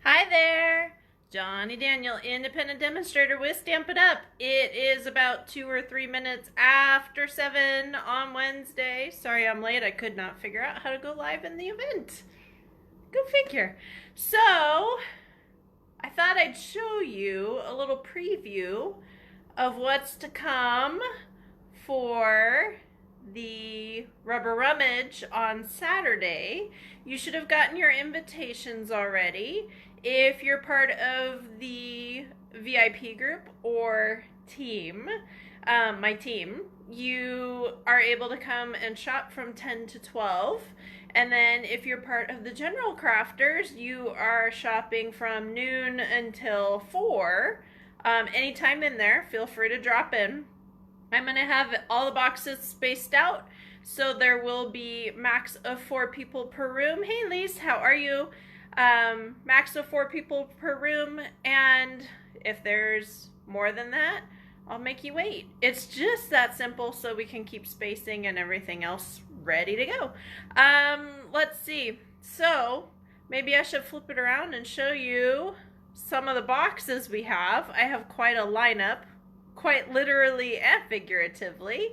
Hi there! Johnny Daniel, independent demonstrator with Stamp It Up. It is about 2 or 3 minutes after 7 on Wednesday. Sorry I'm late. I could not figure out how to go live in the event. Go figure. So, I thought I'd show you a little preview of what's to come for the Rubber Rummage on Saturday. You should have gotten your invitations already. If you're part of the VIP group or team, my team, you are able to come and shop from 10 to 12. And then if you're part of the general crafters, you are shopping from noon until 4. Anytime in there, feel free to drop in. I'm going to have all the boxes spaced out, so there will be max of 4 people per room. Hey Lise, how are you? Max of 4 people per room, and if there's more than that, I'll make you wait. It's just that simple, so we can keep spacing and everything else ready to go. Let's see. So maybe I should flip it around and show you some of the boxes we have. I have quite a lineup, quite literally and figuratively.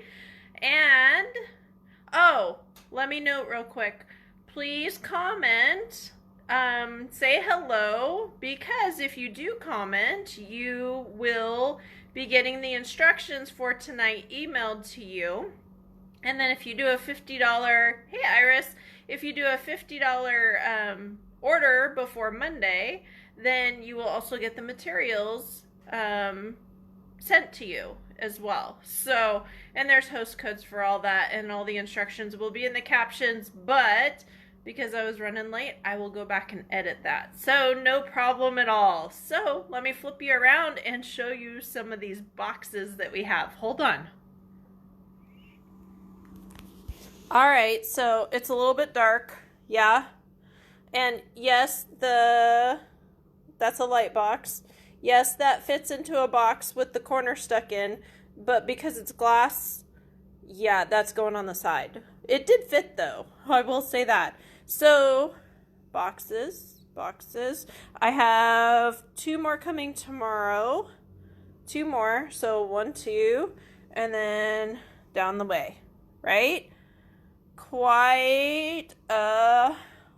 And oh, let me note real quick, please comment, say hello, because if you do comment, you will be getting the instructions for tonight emailed to you. And then if you do a $50, hey Iris, if you do a $50 order before Monday, then you will also get the materials sent to you as well. So, and there's host codes for all that, and all the instructions will be in the captions, but because I was running late, I will go back and edit that. So no problem at all. So let me flip you around and show you some of these boxes that we have. Hold on. All right, so it's a little bit dark, yeah. And yes, that's a light box. Yes, that fits into a box with the corner stuck in, but because it's glass, yeah, that's going on the side. It did fit though, I will say that. So, boxes. I have 2 more coming tomorrow. 2 more, so 1, 2, and then down the way, right? Quite a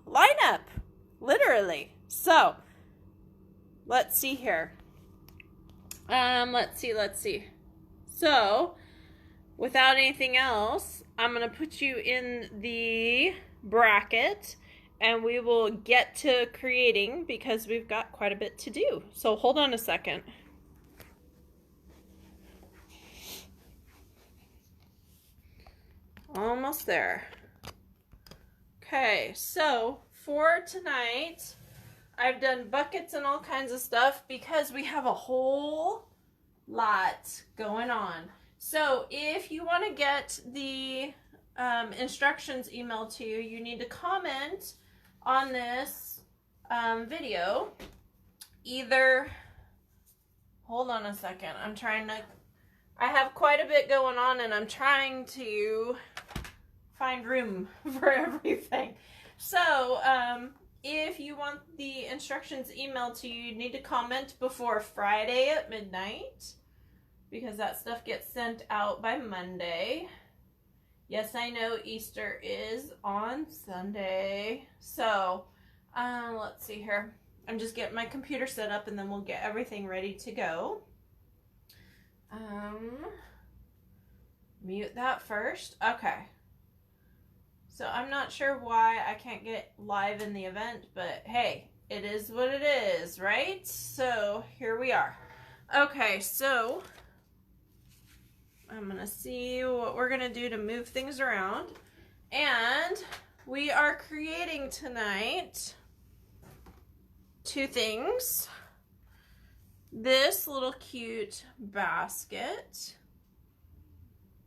lineup, literally. So, let's see here. Let's see. So, without anything else, I'm going to put you in the bracket and we will get to creating because we've got quite a bit to do. So, hold on a second. Almost there. Okay, so for tonight, I've done buckets and all kinds of stuff because we have a whole lot going on. So if you want to get the instructions emailed to you, you need to comment on this video. Either, hold on a second, I have quite a bit going on and I'm trying to find room for everything. So, if you want the instructions emailed to you, you need to comment before Friday at midnight because that stuff gets sent out by Monday. Yes, I know Easter is on Sunday. So, let's see here. I'm just getting my computer set up and then we'll get everything ready to go. Mute that first. Okay. So I'm not sure why I can't get live in the event, but hey, it is what it is, right? So here we are. Okay, so I'm gonna see what we're gonna do to move things around. And we are creating tonight 2 things. This little cute basket.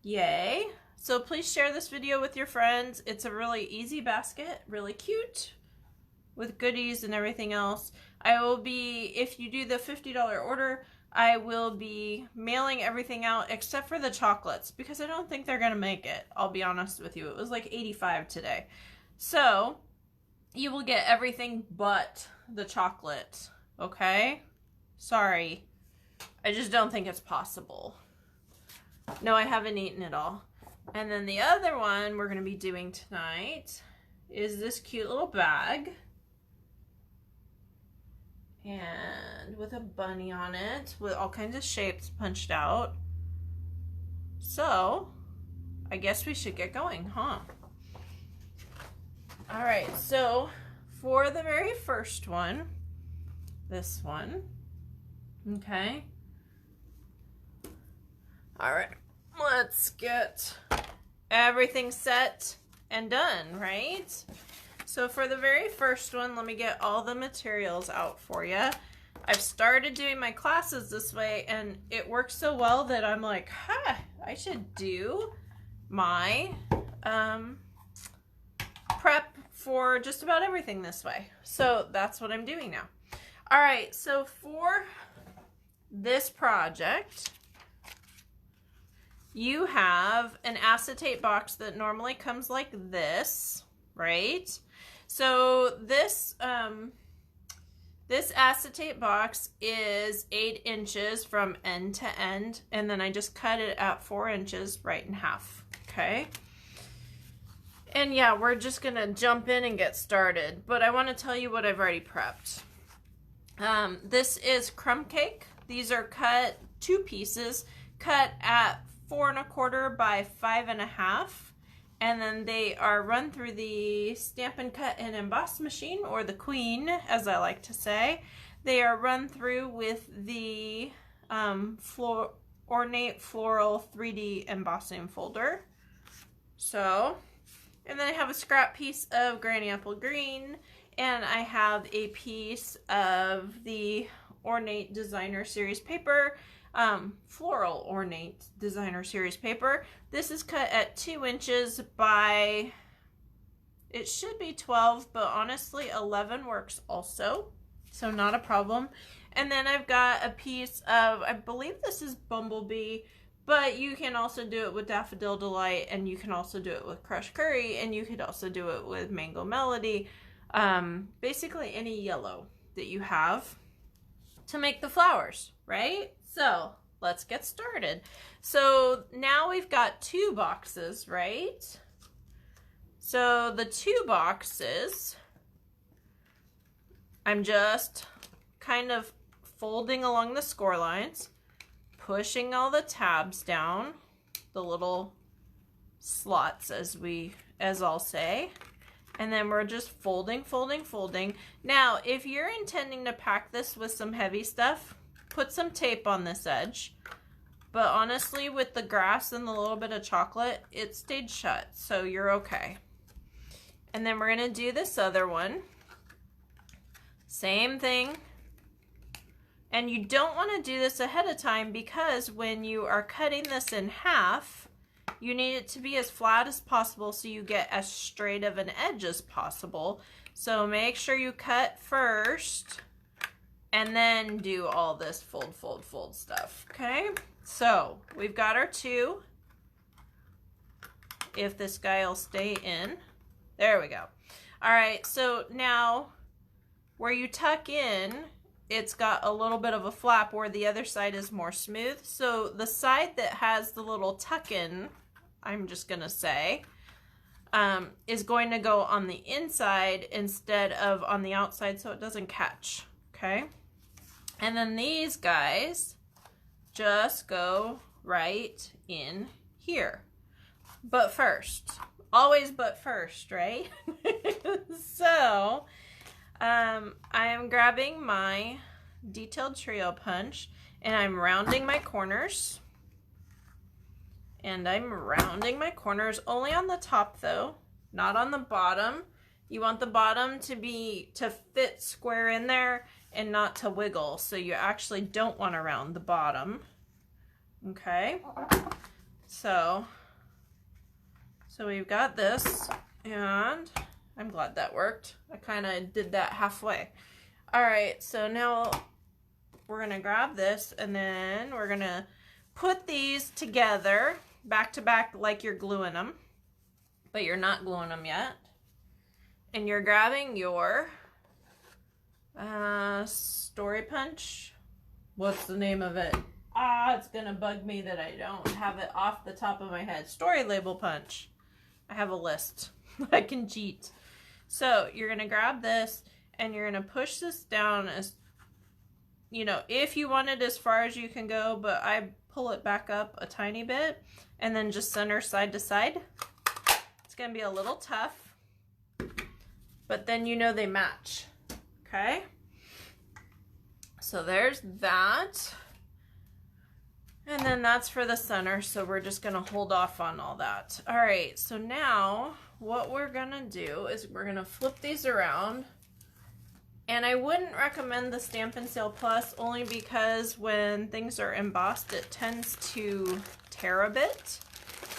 Yay. So please share this video with your friends. It's a really easy basket, really cute, with goodies and everything else. I will be, if you do the $50 order, I will be mailing everything out except for the chocolates because I don't think they're gonna make it. I'll be honest with you. It was like 85 today. So you will get everything but the chocolate, okay? Sorry. I just don't think it's possible. No, I haven't eaten it all. And then the other one we're going to be doing tonight is this cute little bag. And with a bunny on it, with all kinds of shapes punched out. So, I guess we should get going, huh? Alright, so for the very first one, this one, okay. Alright, let's get everything set and done, right? So for the very first one, let me get all the materials out for you. I've started doing my classes this way, and it works so well that I'm like, I should do my prep for just about everything this way. So that's what I'm doing now. All right, so for this project, you have an acetate box that normally comes like this, right? So this this acetate box is 8 inches from end to end, and then I just cut it at 4 inches right in half, okay? And yeah, we're just gonna jump in and get started, but I want to tell you what I've already prepped. This is crumb cake. These are cut 2 pieces, cut at 4 1/4 by 5 1/2. And then they are run through the Stampin' Cut and Emboss machine, or the Queen, as I like to say. They are run through with the Ornate Floral 3D embossing folder. So, and then I have a scrap piece of Granny Apple Green, and I have a piece of the Ornate Designer Series paper, Floral Ornate Designer Series paper. This is cut at 2 inches by, it should be 12, but honestly 11 works also, so not a problem. And then I've got a piece of, I believe this is Bumblebee, but you can also do it with Daffodil Delight, and you can also do it with Crushed Curry, and you could also do it with Mango Melody. Basically any yellow that you have to make the flowers, right? So let's get started. So now we've got 2 boxes, right? So the 2 boxes, I'm just kind of folding along the score lines, pushing all the tabs down, the little slots as I'll say, and then we're just folding, folding, folding. Now, if you're intending to pack this with some heavy stuff, put some tape on this edge. But honestly, with the grass and the little bit of chocolate, it stayed shut, so you're okay. And then we're gonna do this other one. Same thing. And you don't wanna do this ahead of time, because when you are cutting this in half, you need it to be as flat as possible so you get as straight of an edge as possible. So make sure you cut first and then do all this fold, fold, fold stuff, okay? So we've got our 2. If this guy will stay in. There we go. All right, so now where you tuck in, it's got a little bit of a flap where the other side is more smooth. So the side that has the little tuck in, I'm just gonna say, is going to go on the inside instead of on the outside, so it doesn't catch, okay? And then these guys just go right in here. But first, always but first, right? So, I am grabbing my detailed trio punch, and I'm rounding my corners. And I'm rounding my corners only on the top though, not on the bottom. You want the bottom to fit square in there and not to wiggle. So you actually don't want to round the bottom. Okay. So we've got this, and I'm glad that worked. I kind of did that halfway. All right, so now we're gonna grab this, and then we're gonna put these together back to back like you're gluing them, but you're not gluing them yet. And you're grabbing your Story Punch. What's the name of it? It's gonna bug me that I don't have it off the top of my head. Story Label Punch. I have a list. I can cheat. So you're gonna grab this and you're gonna push this down as, you know, if you want it as far as you can go, but I pull it back up a tiny bit and then just center side to side. It's gonna be a little tough, but then you know they match. Okay? So there's that. And then that's for the center, so we're just gonna hold off on all that. All right, so now what we're gonna do is we're gonna flip these around. And I wouldn't recommend the Stampin' Sale Plus only because when things are embossed, it tends to tear a bit.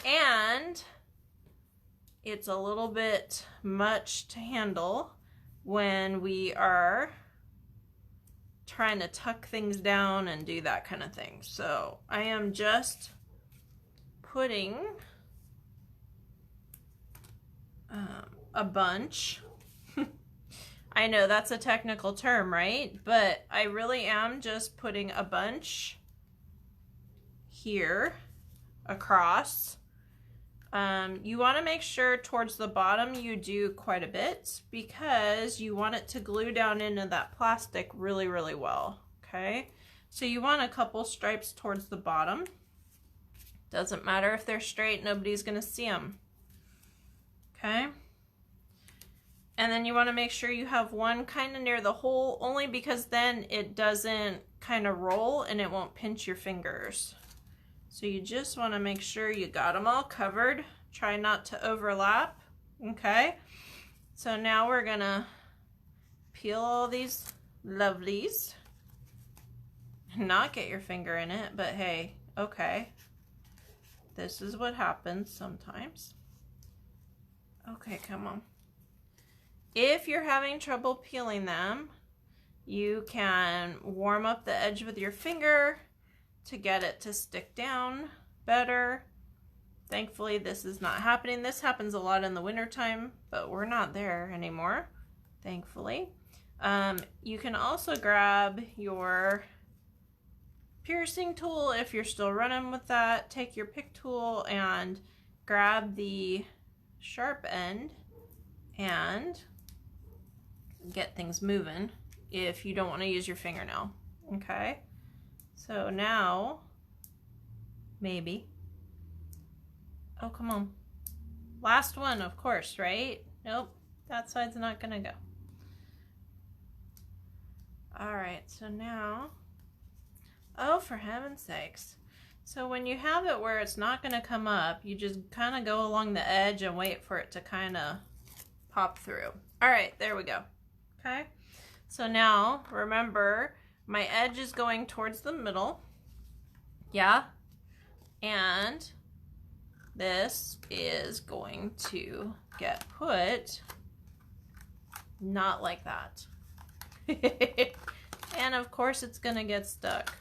And it's a little bit much to handle when we are trying to tuck things down and do that kind of thing. So I am just putting a bunch. I know that's a technical term, right? But I really am just putting a bunch here across. You want to make sure towards the bottom you do quite a bit because you want it to glue down into that plastic really, really well. Okay, so you want a couple stripes towards the bottom. Doesn't matter if they're straight, nobody's going to see them. Okay. And then you want to make sure you have one kind of near the hole, only because then it doesn't kind of roll and it won't pinch your fingers. So you just want to make sure you got them all covered. Try not to overlap. Okay. So now we're going to peel all these lovelies. Not get your finger in it, but hey, okay. This is what happens sometimes. Okay, come on. If you're having trouble peeling them, you can warm up the edge with your finger to get it to stick down better. Thankfully, this is not happening. This happens a lot in the wintertime, but we're not there anymore, thankfully. You can also grab your piercing tool if you're still running with that. Take your pick tool and grab the sharp end and get things moving if you don't want to use your fingernail. Okay, so now maybe, oh come on, last one, of course, right? Nope, that side's not gonna go. All right, so now, oh, for heaven's sakes. So when you have it where it's not gonna come up, you just kind of go along the edge and wait for it to kind of pop through. All right, there we go. Okay, so now remember my edge is going towards the middle, yeah, and this is going to get put not like that. And of course it's gonna get stuck.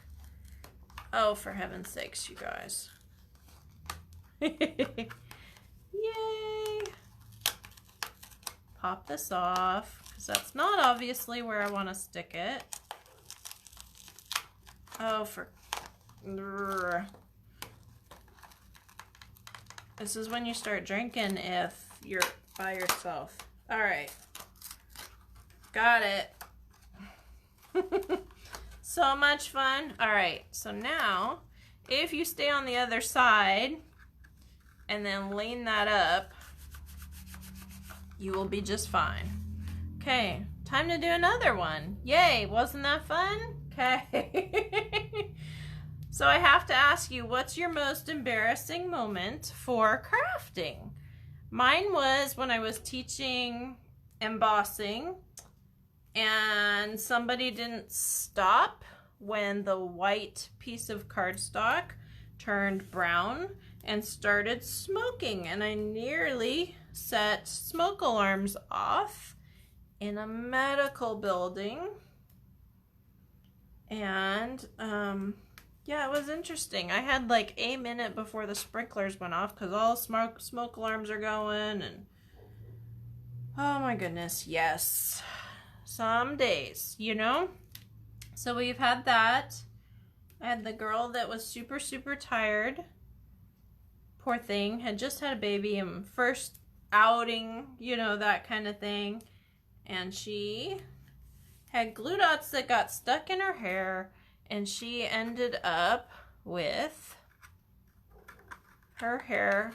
Oh, for heaven's sakes, you guys. Yay! Pop this off, because that's not obviously where I want to stick it. Oh, for... This is when you start drinking if you're by yourself. All right. Got it. So much fun. All right, so now if you stay on the other side and then lean that up, you will be just fine. Okay, time to do another one. Yay, wasn't that fun? Okay. So I have to ask you, what's your most embarrassing moment for crafting? Mine was when I was teaching embossing and somebody didn't stop when the white piece of cardstock turned brown and started smoking, and I nearly set smoke alarms off in a medical building. And yeah, it was interesting. I had like a minute before the sprinklers went off because all smoke alarms are going, and Oh my goodness, yes. Some days, you know? So we've had that. I had the girl that was super, super tired. Poor thing. Had just had a baby and first outing, you know, that kind of thing. And she had glue dots that got stuck in her hair. And she ended up with her hair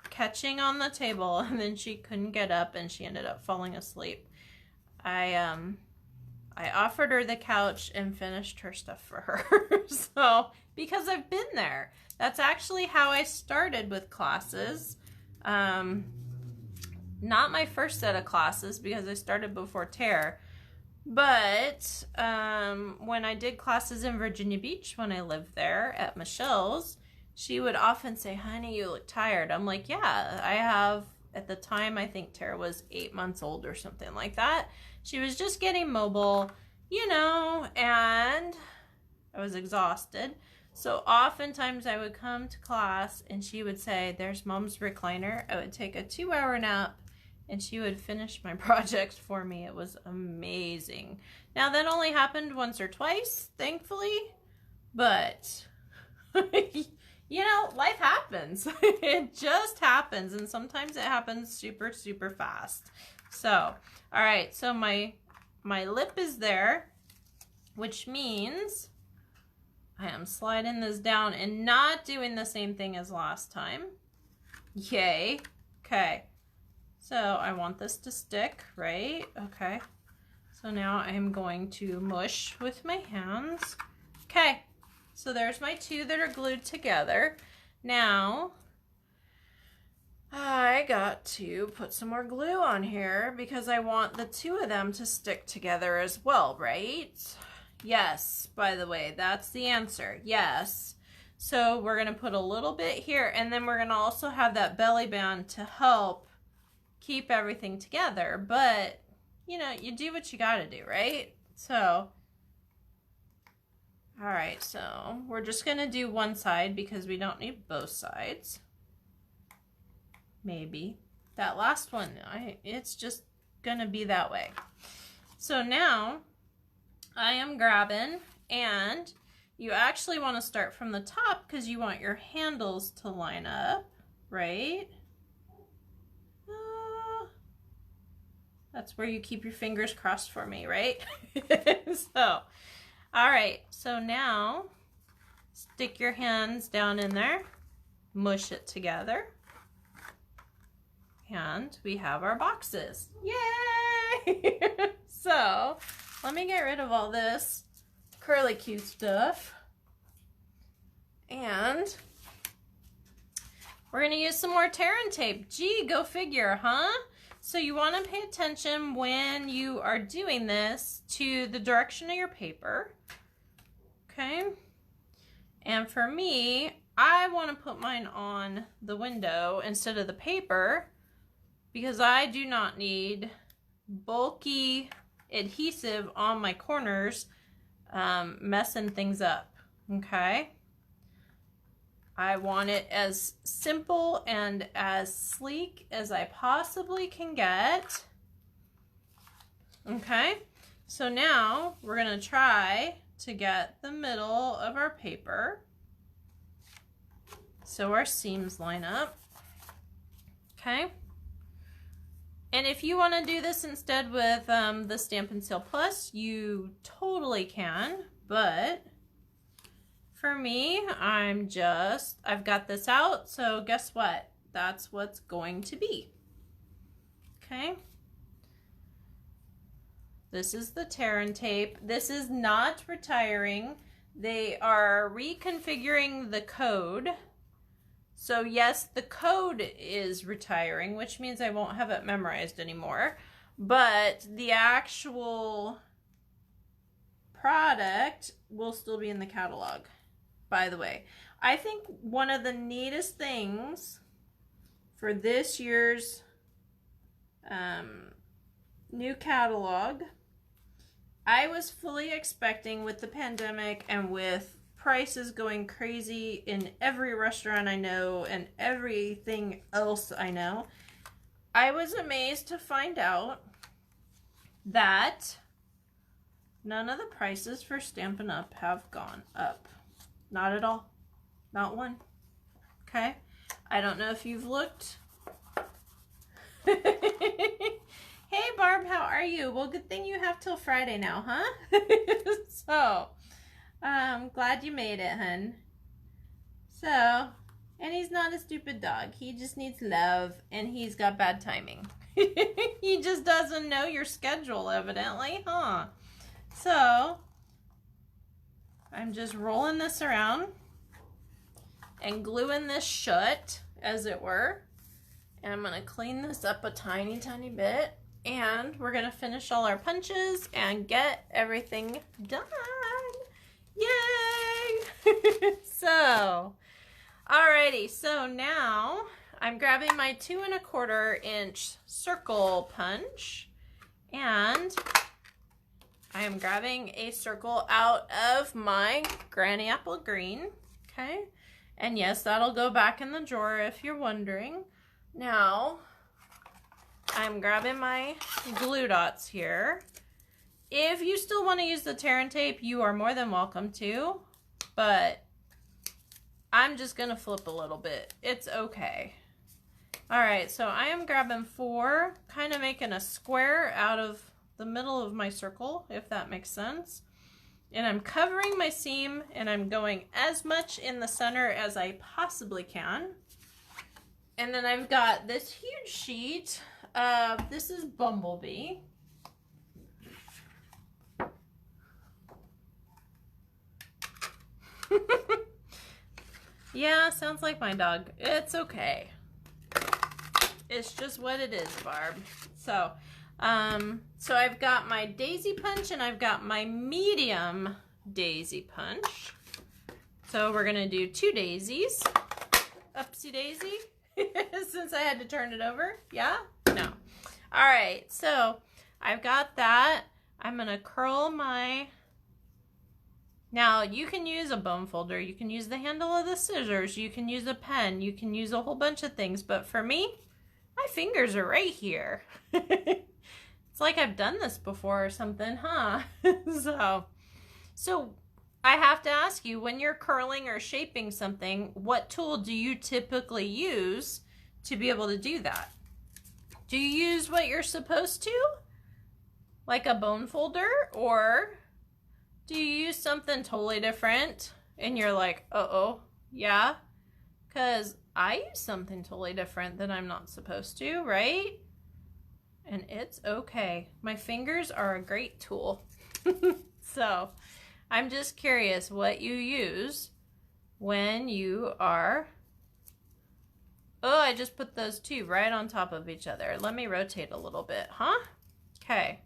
catching on the table, and then she couldn't get up and she ended up falling asleep. I offered her the couch and finished her stuff for her. So, because I've been there. That's actually how I started with classes. Not my first set of classes because I started before Tare. But when I did classes in Virginia Beach when I lived there at Michelle's, she would often say, honey, you look tired. I'm like, yeah, I have. At the time, I think Tara was 8 months old or something like that. She was just getting mobile, you know, and I was exhausted. So oftentimes I would come to class and she would say, there's mom's recliner. I would take a 2-hour nap and she would finish my project for me. It was amazing. Now that only happened once or twice, thankfully, but you know, life happens. It just happens, and sometimes it happens super, super fast. So, all right, so my lip is there, which means I am sliding this down and not doing the same thing as last time. Yay. Okay. So I want this to stick, right? Okay. So now I'm going to mush with my hands. Okay. So there's my two that are glued together. Now, I got to put some more glue on here because I want the two of them to stick together as well, right? Yes, by the way, that's the answer. Yes. So we're going to put a little bit here, and then we're going to also have that belly band to help keep everything together. But, you know, you do what you got to do, right? So, all right, so we're just going to do one side because we don't need both sides. Maybe. That last one, it's just going to be that way. So now I am grabbing, and you actually want to start from the top because you want your handles to line up, right? That's where you keep your fingers crossed for me, right? So, all right, so now stick your hands down in there, mush it together, and we have our boxes. Yay! So, let me get rid of all this curly Q stuff, and we're going to use some more Tear and tape. Gee, go figure, huh? So you want to pay attention when you are doing this to the direction of your paper. Okay. And for me, I want to put mine on the window instead of the paper because I do not need bulky adhesive on my corners messing things up. Okay. I want it as simple and as sleek as I possibly can get. Okay, so now we're going to try to get the middle of our paper so our seams line up. Okay, and if you want to do this instead with the Stampin' Seal Plus, you totally can, but for me, I've got this out, so guess what? That's what's going to be. Okay. This is the Tear and tape. This is not retiring. They are reconfiguring the code. So yes, the code is retiring, which means I won't have it memorized anymore. But the actual product will still be in the catalog. By the way, I think one of the neatest things for this year's new catalog, I was fully expecting with the pandemic and with prices going crazy in every restaurant I know and everything else I know, I was amazed to find out that none of the prices for Stampin' Up! Have gone up. Not at all. Not one. Okay? I don't know if you've looked. Hey, Barb, how are you? Well, good thing you have till Friday now, huh? So, I'm glad you made it, hun. So, and he's not a stupid dog. He just needs love, and he's got bad timing. He just doesn't know your schedule, evidently, huh? So, I'm just rolling this around and gluing this shut, as it were. And I'm going to clean this up a tiny, tiny bit. And we're going to finish all our punches and get everything done. Yay! So, alrighty. So now I'm grabbing my 2 1/4 inch circle punch. And I am grabbing a circle out of my Granny Apple Green. Okay. And yes, that'll go back in the drawer if you're wondering. Now, I'm grabbing my glue dots here. If you still want to use the tear and tape, you are more than welcome to, but I'm just going to flip a little bit. It's okay. All right, so I am grabbing 4, kind of making a square out of the middle of my circle, if that makes sense. And I'm covering my seam, and I'm going as much in the center as I possibly can. And then I've got this huge sheet of, this is Bumblebee. Yeah, sounds like my dog. It's okay. It's just what it is, Barb. So, so I've got my daisy punch and I've got my medium daisy punch. So we're gonna do 2 daisies. Upsy daisy. Since I had to turn it over. Yeah? No. All right, so I've got that. I'm gonna curl my, now you can use a bone folder, you can use the handle of the scissors, you can use a pen, you can use a whole bunch of things, but for me, my fingers are right here. It's like I've done this before or something, huh? So I have to ask you, when you're curling or shaping something, what tool do you typically use to be able to do that? Do you use what you're supposed to? Like a bone folder? Or do you use something totally different and you're like, uh-oh, yeah? Because I use something totally different that I'm not supposed to, right? And it's okay. My fingers are a great tool. So, I'm just curious what you use when you are, oh, I just put those 2 right on top of each other. Let me rotate a little bit, huh? Okay.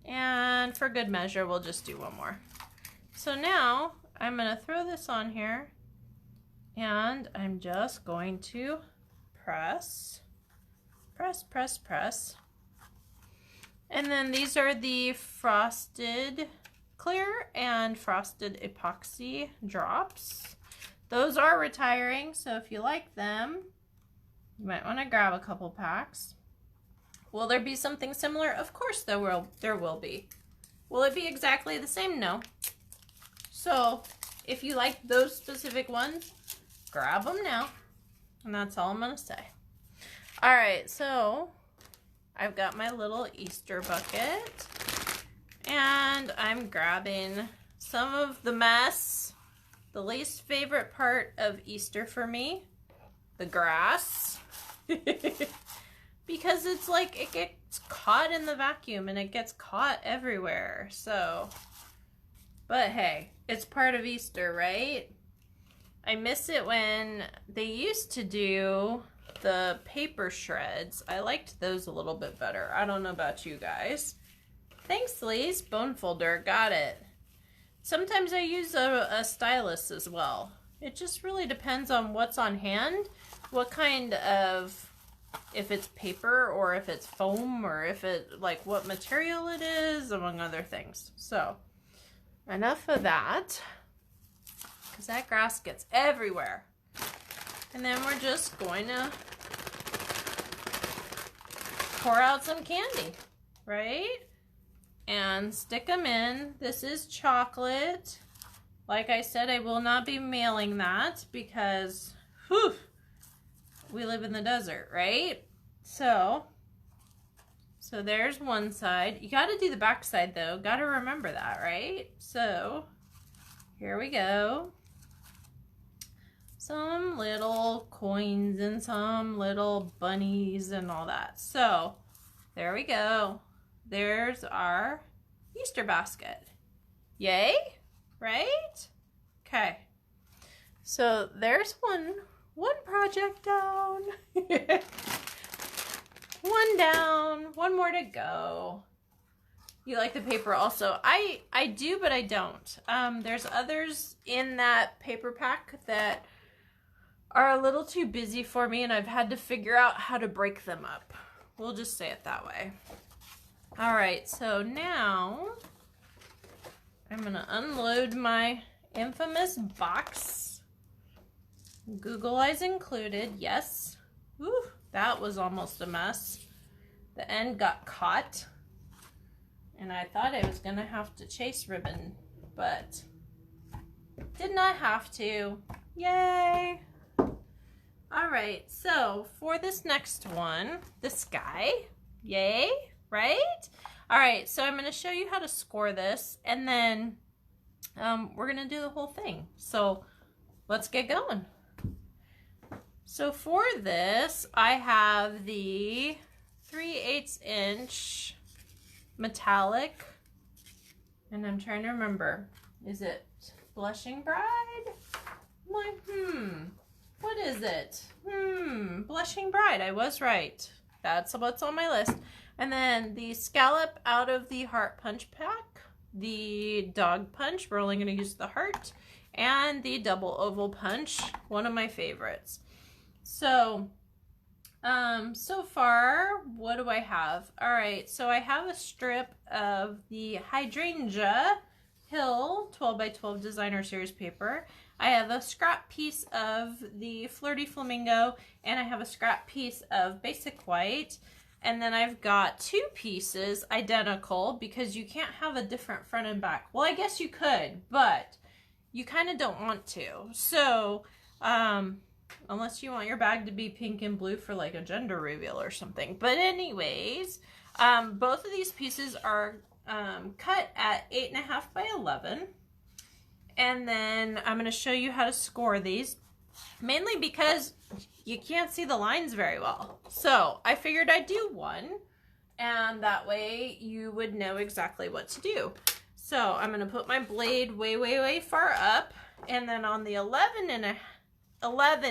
And for good measure, we'll just do 1 more. So now I'm going to throw this on here and I'm just going to press. And then these are the frosted clear and frosted epoxy drops. Those are retiring, so if you like them, you might want to grab a couple packs. Will there be something similar? Of course there will be. Will it be exactly the same? No. So if you like those specific ones, grab them now. And that's all I'm going to say. All right, so I've got my little Easter bucket. And I'm grabbing some of the mess, the least favorite part of Easter for me, the grass. Because it's like it gets caught in the vacuum and it gets caught everywhere. So, but hey, it's part of Easter, right? I miss it when they used to do the paper shreds. I liked those a little bit better. I don't know about you guys. Thanks, Lise. Bone folder. Got it. Sometimes I use a stylus as well. It just really depends on what's on hand, what kind of, if it's paper or if it's foam or if it, like what material it is, among other things. So, enough of that, because that grass gets everywhere. And then we're just going to pour out some candy, right? And stick them in. This is chocolate. Like I said, I will not be mailing that because, whew, we live in the desert, right? So there's one side. You got to do the back side though. Got to remember that, right? So here we go. Some little coins and some little bunnies and all that. So there we go. There's our Easter basket. Yay, right? Okay. So there's one project down. One down, one more to go. You like the paper also. I do, but I don't. There's others in that paper pack that are a little too busy for me, and I've had to figure out how to break them up. We'll just say it that way. All right, so now I'm gonna unload my infamous box. Google Eyes included, yes. Whew, that was almost a mess. The end got caught, and I thought I was gonna have to chase ribbon, but did not have to. Yay! All right, so for this next one, the sky, yay, right? All right, so I'm gonna show you how to score this, and then we're gonna do the whole thing. So let's get going. So for this, I have the 3/8 inch metallic, and I'm trying to remember, is it Blushing Bride? I'm like, what is it? Blushing Bride, I was right. That's what's on my list. And then the scallop out of the Heart Punch pack, the Dog Punch, we're only going to use the heart, and the Double Oval Punch, one of my favorites. So, so far, what do I have? All right, so I have a strip of the Hydrangea Hill 12 by 12 Designer Series paper. I have a scrap piece of the Flirty Flamingo, and I have a scrap piece of Basic White. And then I've got two pieces identical because you can't have a different front and back. Well, I guess you could, but you kind of don't want to. So, unless you want your bag to be pink and blue for like a gender reveal or something. But anyways, both of these pieces are cut at 8.5 by 11. And then I'm going to show you how to score these, mainly because you can't see the lines very well. So I figured I'd do one, and that way you would know exactly what to do. So I'm going to put my blade way, way, way far up, and then on the 11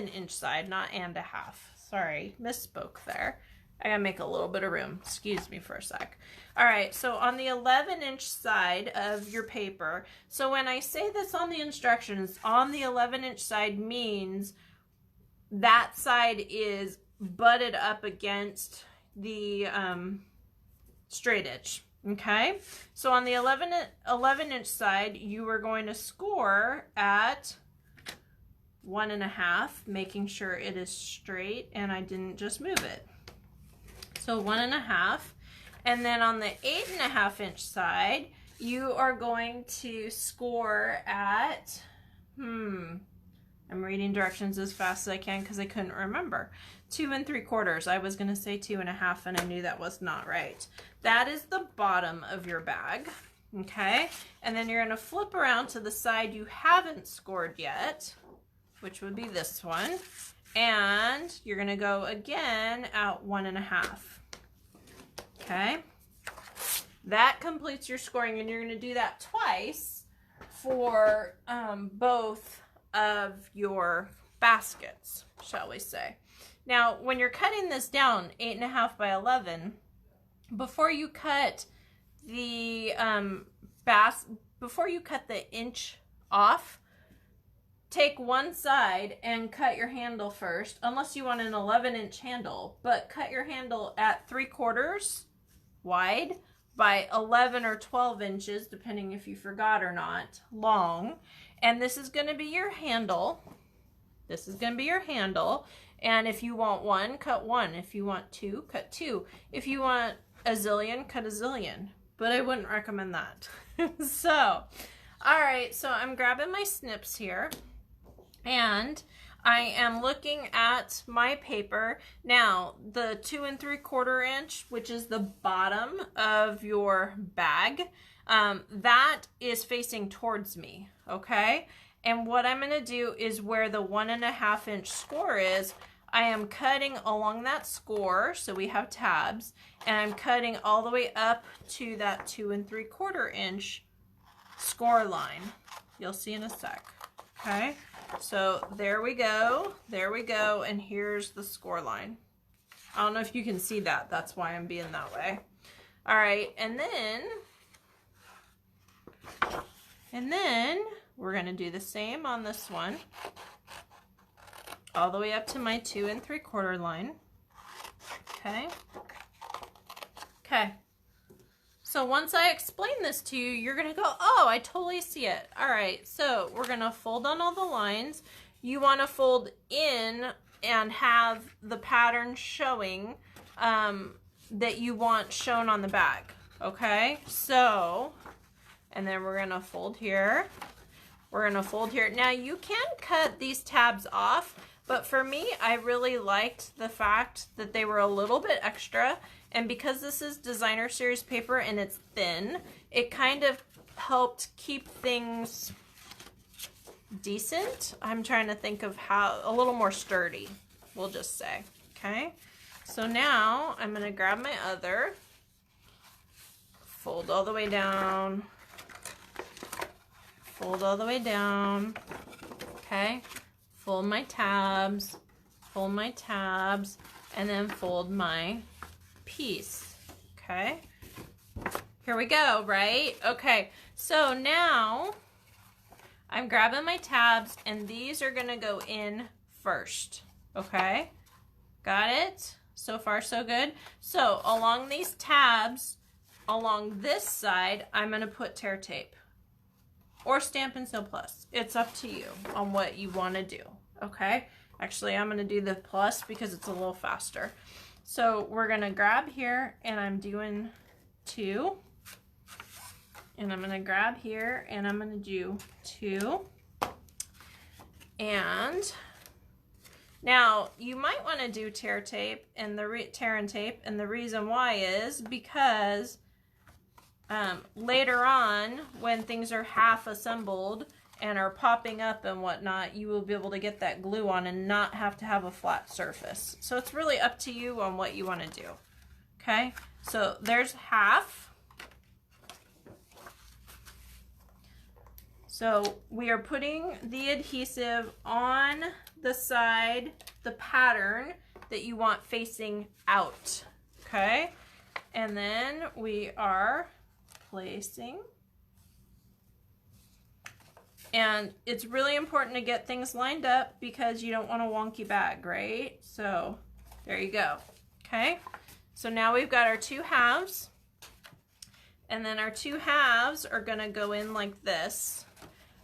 inch side, not and a half. Sorry, misspoke there. I gotta make a little bit of room. Excuse me for a sec. All right, so on the 11 inch side of your paper, so when I say this on the instructions, on the 11 inch side means that side is butted up against the straight edge, okay? So on the 11 inch side, you are going to score at 1.5, making sure it is straight and I didn't just move it. So 1.5, and then on the 8.5 inch side, you are going to score at, I'm reading directions as fast as I can because I couldn't remember. 2 3/4. I was going to say 2.5, and I knew that was not right. That is the bottom of your bag, okay? And then you're going to flip around to the side you haven't scored yet, which would be this one. And you're going to go again at 1.5. Okay, that completes your scoring, and you're going to do that twice for both of your baskets, shall we say. Now, when you're cutting this down 8.5 by 11, before you cut the before you cut the inch off, take one side and cut your handle first, unless you want an 11 inch handle, but cut your handle at 3/4 wide by 11 or 12 inches, depending if you forgot or not, long. And this is going to be your handle. This is going to be your handle. And if you want one, cut one. If you want two, cut two. If you want a zillion, cut a zillion. But I wouldn't recommend that. So, all right, so I'm grabbing my snips here. And I am looking at my paper. Now, the 2 3/4 inch, which is the bottom of your bag, that is facing towards me, okay? And what I'm going to do is where the 1 1/2 inch score is, I am cutting along that score, so we have tabs, and I'm cutting all the way up to that 2 3/4 inch score line. You'll see in a sec, okay? So there we go, and here's the score line. I don't know if you can see that, that's why I'm being that way. All right, and then we're gonna do the same on this one, all the way up to my 2 3/4 line, okay? Okay. So once I explain this to you, you're gonna go, oh, I totally see it. All right, so we're gonna fold on all the lines. You wanna fold in and have the pattern showing that you want shown on the bag, okay? So, and then we're gonna fold here. We're gonna fold here. Now you can cut these tabs off, but for me, I really liked the fact that they were a little bit extra. And because this is designer series paper and it's thin, it kind of helped keep things decent. I'm trying to think of how, a little more sturdy, we'll just say, okay? So now I'm gonna grab my other, fold all the way down, fold all the way down, okay? Fold my tabs, and then fold my piece, okay? Here we go, right? Okay, so now I'm grabbing my tabs and these are gonna go in first, okay? Got it? So far, so good. So along these tabs, along this side, I'm gonna put tear tape or Stampin' Seal Plus. It's up to you on what you wanna do, okay? Actually, I'm gonna do the plus because it's a little faster. So we're gonna grab here and I'm doing 2. And I'm gonna grab here and I'm gonna do 2. And now you might wanna do tear tape and tear and tape, and the reason why is because later on when things are half assembled and are popping up and whatnot, you will be able to get that glue on and not have to have a flat surface. So it's really up to you on what you want to do. Okay, so there's half. So we are putting the adhesive on the side, the pattern that you want facing out. Okay, and then we are placing. And it's really important to get things lined up because you don't want a wonky bag, right? So there you go, okay? So now we've got our 2 halves, and then our 2 halves are gonna go in like this,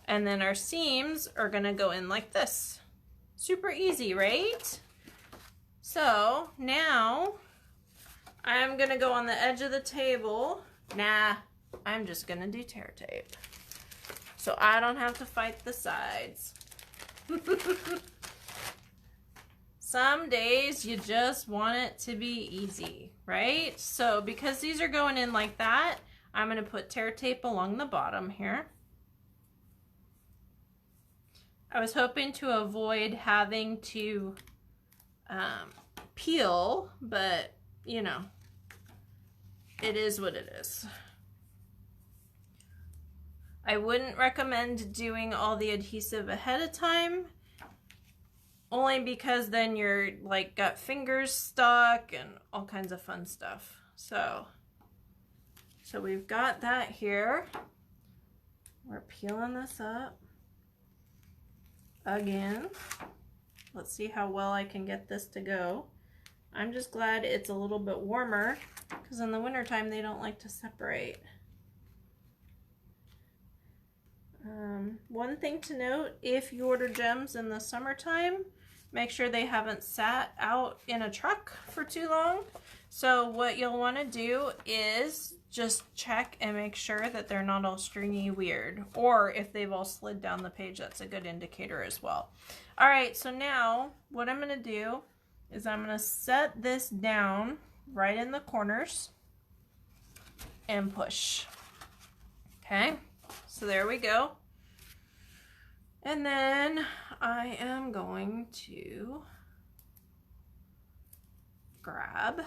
and then our seams are gonna go in like this. Super easy, right? So now I'm gonna go on the edge of the table. Nah, I'm just gonna do tear tape, so I don't have to fight the sides. Some days you just want it to be easy, right? So because these are going in like that, I'm gonna put tear tape along the bottom here. I was hoping to avoid having to peel, but you know, it is what it is. I wouldn't recommend doing all the adhesive ahead of time, only because then you're like got fingers stuck and all kinds of fun stuff. So we've got that here. We're peeling this up again. Let's see how well I can get this to go. I'm just glad it's a little bit warmer because in the wintertime they don't like to separate. One thing to note, if you order gems in the summertime, Make sure they haven't sat out in a truck for too long. So what you'll want to do is just check and make sure that they're not all stringy weird, or if they've all slid down the page, that's a good indicator as well. All right, so now what I'm going to do is I'm going to set this down right in the corners and push. Okay, so there we go. And then I am going to grab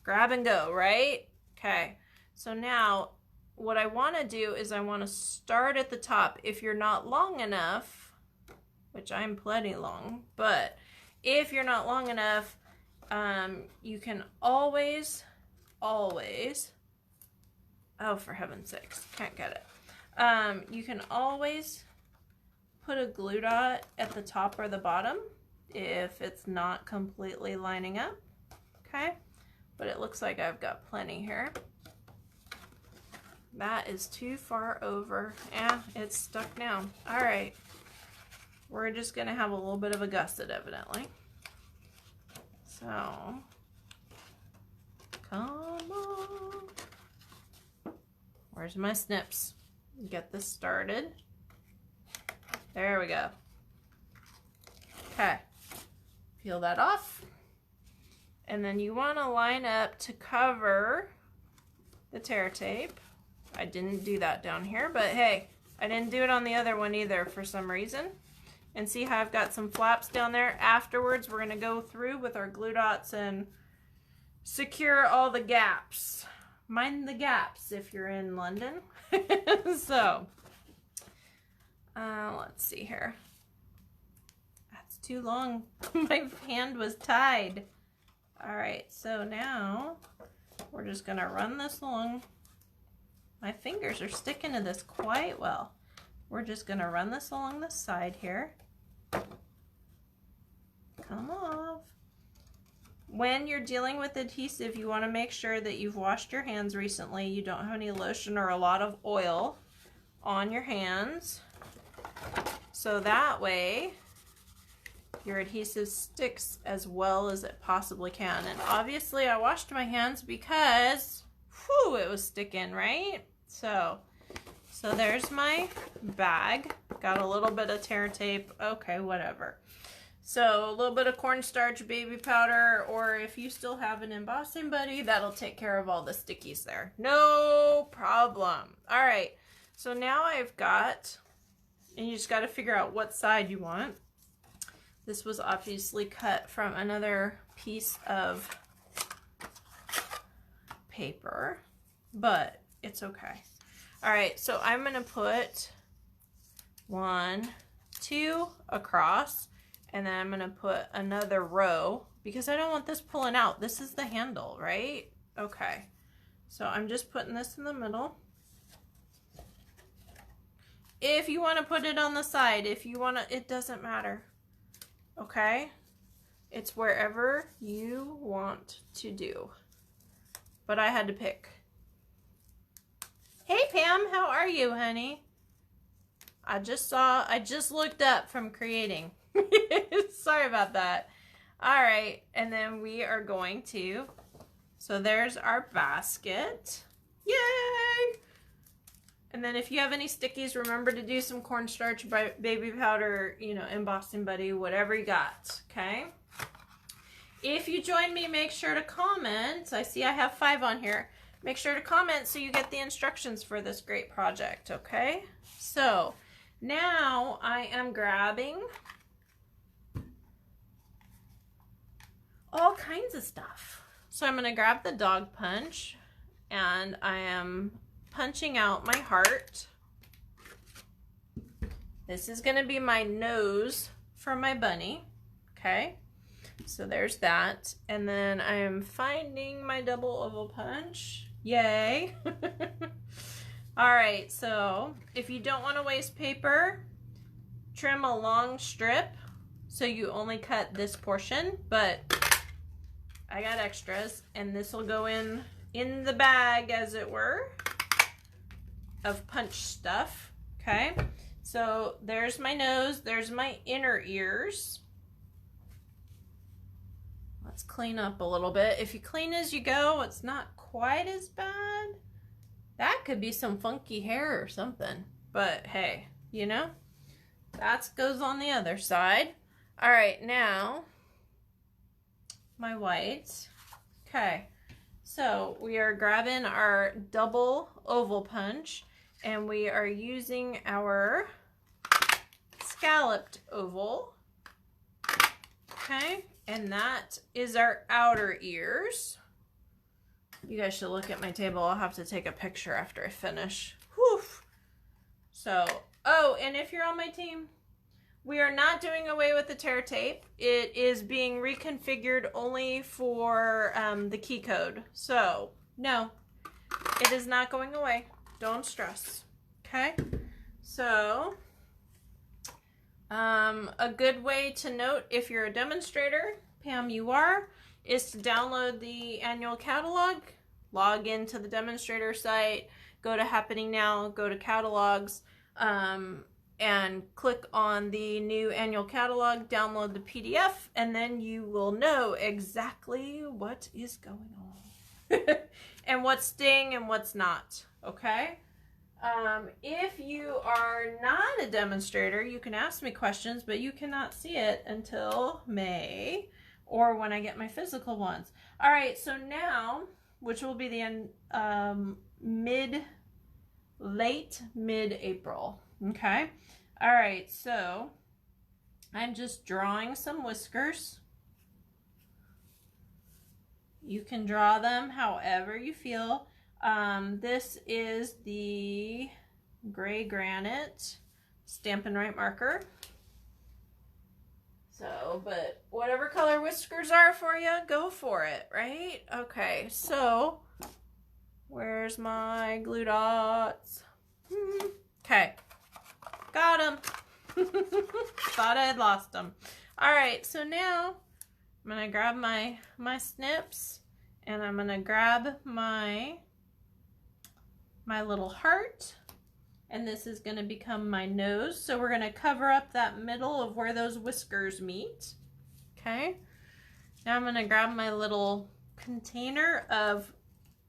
and go, right? Okay, so now what I want to do is I want to start at the top. If you're not long enough, which I'm plenty long, but if you're not long enough, you can always, oh, for heaven's sakes, can't get it. You can always put a glue dot at the top or the bottom if it's not completely lining up, okay? But it looks like I've got plenty here. That is too far over. Yeah, it's stuck now. All right. We're just going to have a little bit of a gusset, evidently. So, come on. Where's my snips? Get this started. There we go. Okay. Peel that off. And then you want to line up to cover the tear tape. I didn't do that down here, but hey, I didn't do it on the other one either for some reason. And see how I've got some flaps down there? Afterwards, we're going to go through with our glue dots and secure all the gaps. Mind the gaps if you're in London. So, let's see here. That's too long. My hand was tied. All right, so now we're just going to run this along. My fingers are sticking to this quite well. We're just going to run this along the side here. Come off. When you're dealing with adhesive, you want to make sure that you've washed your hands recently. You don't have any lotion or a lot of oil on your hands. So that way your adhesive sticks as well as it possibly can. And obviously I washed my hands because whew, it was sticking, right? So there's my bag. Got a little bit of tear tape. Okay, whatever. So a little bit of cornstarch, baby powder, or if you still have an embossing buddy, that'll take care of all the stickies there. No problem. All right, so now I've got, and you just got to figure out what side you want. This was obviously cut from another piece of paper, but it's okay. All right, so I'm gonna put 1, 2 across, and then I'm gonna put another row because I don't want this pulling out. This is the handle, right? Okay, so I'm just putting this in the middle. If you want to put it on the side, if you want to, it doesn't matter. Okay, it's wherever you want to do, but I had to pick. Hey Pam, how are you, honey? I just looked up from creating. Sorry about that. All right, and then we are going to, so there's our basket. Yay! And then if you have any stickies, remember to do some cornstarch, baby powder, you know, embossing buddy, whatever you got, okay? If you join me, make sure to comment. I see I have 5 on here. Make sure to comment so you get the instructions for this great project, okay? So now I am grabbing all kinds of stuff. So I'm going to grab the dog punch and I am punching out my heart. This is going to be my nose for my bunny, okay? So there's that. And then I am finding my double oval punch. Yay. All right, so if you don't want to waste paper, trim a long strip so you only cut this portion, but I got extras and this will go in the bag, as it were, of punch stuff. Okay, so there's my nose, there's my inner ears. Let's clean up a little bit. If you clean as you go, it's not quite as bad. That could be some funky hair or something. But hey, you know, that goes on the other side. All right, now my whites. Okay, so we are grabbing our double oval punch and we are using our scalloped oval. Okay, and that is our outer ears. You guys should look at my table. I'll have to take a picture after I finish. Whew. So, oh, and if you're on my team, we are not doing away with the tear tape. It is being reconfigured only for the key code. So, no, it is not going away. Don't stress. Okay? So, a good way to note if you're a demonstrator, Pam, you are, is to download the annual catalog, log into the demonstrator site, go to Happening Now, go to catalogs, and click on the new annual catalog, download the PDF, and then you will know exactly what is going on and what's staying and what's not, okay? If you are not a demonstrator, you can ask me questions, but you cannot see it until May or when I get my physical ones. All right, so now, which will be the end, late mid-April, okay? All right, so I'm just drawing some whiskers. You can draw them however you feel. This is the Gray Granite Stampin' Right marker. So, but whatever color whiskers are for you, go for it, right? Okay, so where's my glue dots? Okay, got them. Thought I had lost them. All right, so now I'm gonna grab my snips and I'm gonna grab my little heart, and this is going to become my nose. So we're going to cover up that middle of where those whiskers meet. Okay. Now I'm going to grab my little container of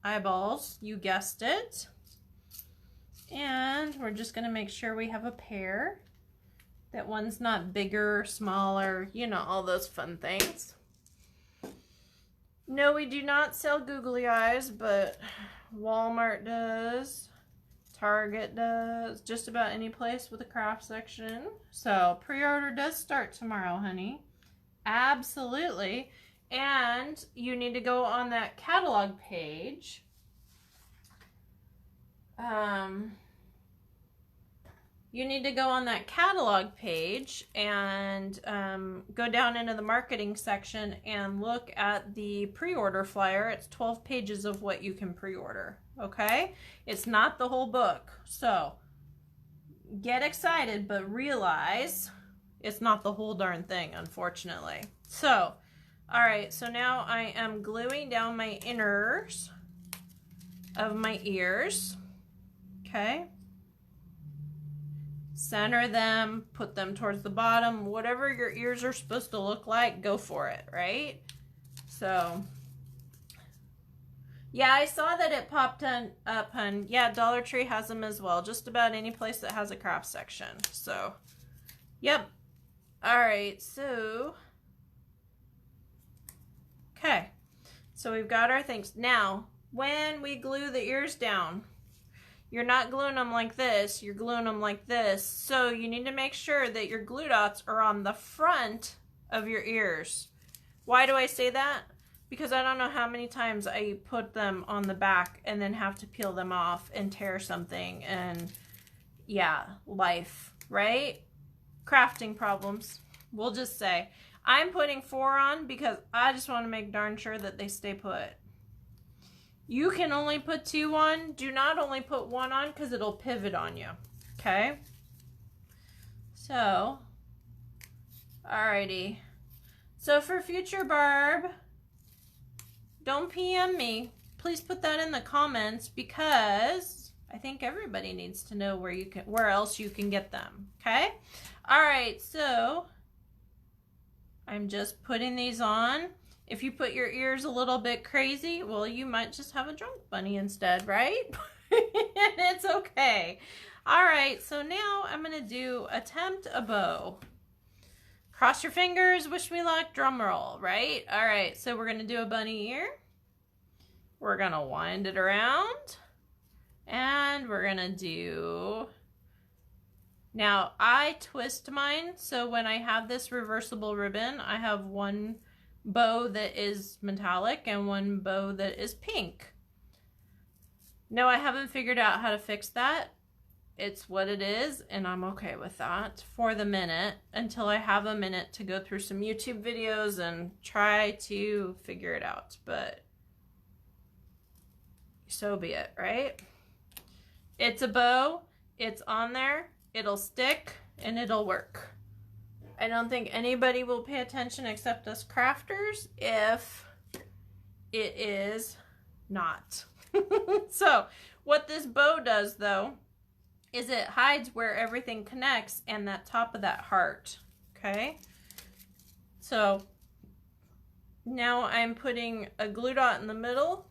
eyeballs. You guessed it. And we're just going to make sure we have a pair. That one's not bigger or smaller, you know, all those fun things. No, we do not sell googly eyes, but Walmart does, Target does, just about any place with a craft section. So pre-order does start tomorrow, honey. Absolutely. And you need to go on that catalog page. You need to go on that catalog page and go down into the marketing section and look at the pre-order flyer. It's 12 pages of what you can pre-order, okay? It's not the whole book. So get excited, but realize it's not the whole darn thing, unfortunately. So, all right, so now I am gluing down my inners of my ears, okay? Center them, put them towards the bottom. Whatever your ears are supposed to look like, go for it, right? So, yeah, I saw that it popped up, hun. Yeah, Dollar Tree has them as well. Just about any place that has a craft section. So, yep. All right, so, okay. So we've got our things. Now, when we glue the ears down, you're not gluing them like this, you're gluing them like this. So you need to make sure that your glue dots are on the front of your ears. Why do I say that? Because I don't know how many times I put them on the back and then have to peel them off and tear something, and yeah, life, right? Crafting problems, we'll just say. I'm putting 4 on because I just want to make darn sure that they stay put. You can only put 2 on. Do not only put 1 on because it'll pivot on you. Okay? So, alrighty. So for future Barb, don't PM me. Please put that in the comments because I think everybody needs to know where else you can get them. Okay? Alright, so I'm just putting these on. If you put your ears a little bit crazy, well, you might just have a drunk bunny instead, right? And it's okay. All right, so now I'm gonna do attempt a bow. Cross your fingers, wish me luck, drum roll, right? All right, so we're gonna do a bunny ear. We're gonna wind it around. And we're gonna do, now I twist mine, so when I have this reversible ribbon, I have one bow that is metallic and one bow that is pink. No, I haven't figured out how to fix that. It's what it is, and I'm okay with that for the minute until I have a minute to go through some YouTube videos and try to figure it out, but so be it, right? It's a bow, it's on there, it'll stick, and it'll work. I don't think anybody will pay attention except us crafters if it is not. So what this bow does though is it hides where everything connects and that top of that heart. Okay, so now I'm putting a glue dot in the middle.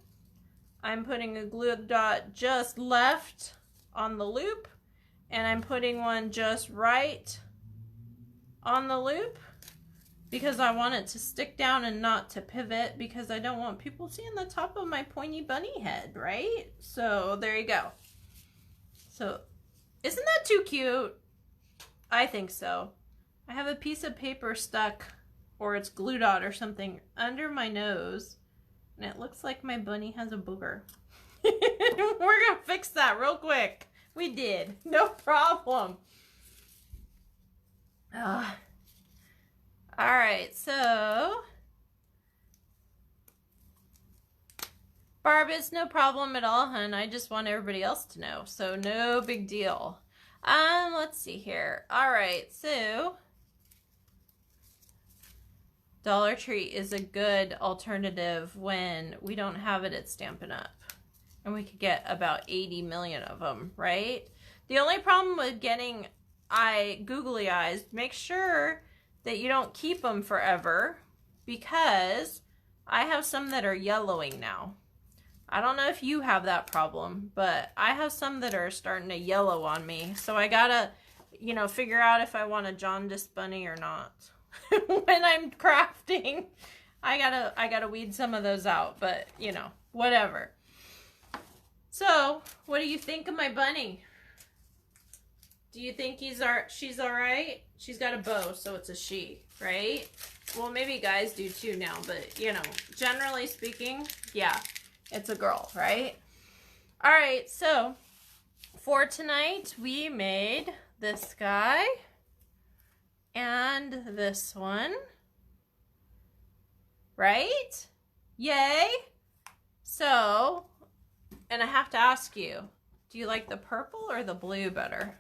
I'm putting a glue dot just left on the loop, and I'm putting one just right on the loop because I want it to stick down and not to pivot, because I don't want people seeing the top of my pointy bunny head, right? So there you go. So isn't that too cute? I think so. I have a piece of paper stuck, or it's glue dot or something, under my nose, and it looks like my bunny has a booger. We're gonna fix that real quick. We did. No problem. All right, so Barb, it's no problem at all, hun. I just want everybody else to know, so no big deal. Let's see here. All right, so Dollar Tree is a good alternative when we don't have it at Stampin' Up. And we could get about 80 million of them, right? The only problem with getting googly eyes, make sure that you don't keep them forever, because I have some that are yellowing now. I don't know if you have that problem, but I have some that are starting to yellow on me. So I gotta, you know, figure out if I want a jaundice bunny or not. When I'm crafting, I gotta weed some of those out, but you know, whatever. So, what do you think of my bunny? Do you think she's all right? She's got a bow, so it's a she, right? Well, maybe guys do too now, but you know, generally speaking, yeah, it's a girl, right? All right, so for tonight, we made this guy and this one, right? Yay! So, and I have to ask you, do you like the purple or the blue better?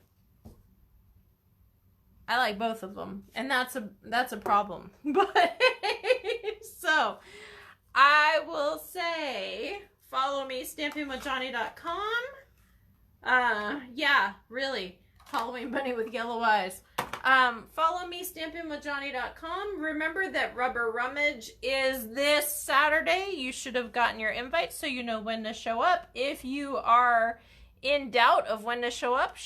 I like both of them, and that's a problem. But so I will say, follow me, stampingwithjohnny.com. Yeah, really, Halloween bunny with yellow eyes. Follow me, stampingwithjohnny.com. Remember that Rubber Rummage is this Saturday. You should have gotten your invite so you know when to show up. If you are in doubt of when to show up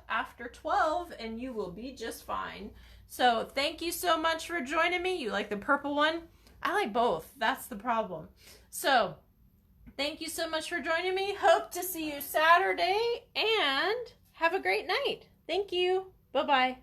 after 12 and you will be just fine. So thank you so much for joining me. You like the purple one? I like both. That's the problem. So thank you so much for joining me. Hope to see you Saturday, and have a great night. Thank you. Bye-bye.